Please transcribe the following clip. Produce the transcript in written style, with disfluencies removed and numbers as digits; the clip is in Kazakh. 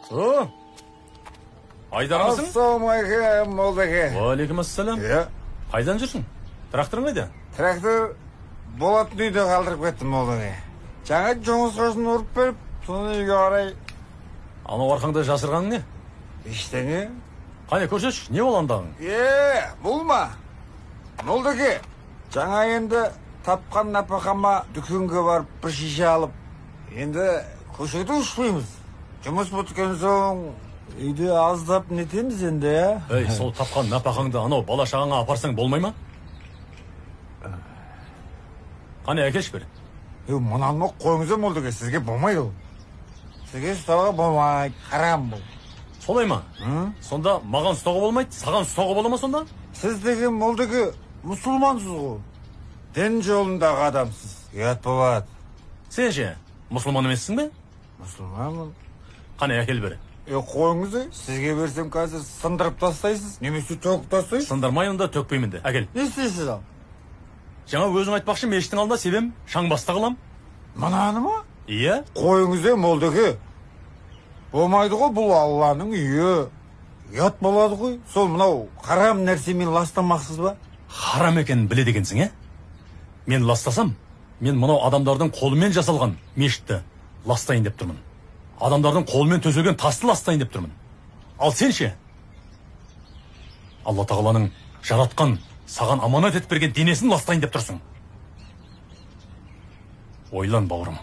О, Айдармысың? Ассалаумағалейкум, молдаке. Уалейкум ассалам. Қайдан жүрсің? Тракторың қайда? Трактор болатын үйде қалдырып кеттім, молдаке. Жаңа жұмыс қосын ұрып беріп, соны үйге қарай. Анау арқаңда жасырғаның не? Ештеңе? Қане көрсетші, не бол андағың? Бұл ма? Молдаке, жаңа енді тапқан напақама дүкенге барып бір шише алып, енді көшеде ұшпаймыз. Жұмыс біткен соң үйде аздап нетеміз енді, Ей, сол тапқан напақаңды анау бала шағаңа апарсаң болмай ма? Қане әкелші бір. Мұнаны қойыңыз молдаке, сізге болмайды ол. Сізге ұстауға болмайды, харам бұл. Солай ма? Сонда маған ұстауға болмайды, саған ұстауға бола ма сонда? Сіз деген молдаке мұсылмансыз ғой. Дін жолындағы адамсыз. Ұят болады. Сен ше, мұсылман емессің бе? Мұсылманмын. Қане әкел бір. Қойыңыз, сізге берсем қазір сындырып тастайсыз, немесе төгіп тастайсыз. Сындырмайын да төкпеймін де. Әкел. Не істейсіз ал? Жаңа өзің айтпақшы мешіттің алдында себем шаң баста қылам. Мынаны ма? Иә. Қойыңыз, молдаке. Болмайды ғой, бұл Алланың үйі. Ұят болады ғой. Сол мынау харам нәрсемен ластамақсыз ба? Харам екенін біледі екенсің, Мен ластасам, мен мынау адамдардың қолымен жасалған мешітті ластайын деп тұрмын. Адамдардың қолымен төселген тасты ластайын деп тұрмын. Ал сен ше? Алла тағаланың жаратқан, саған аманат етіп берген денесін ластайын деп тұрсың. Ойлан, бауырым.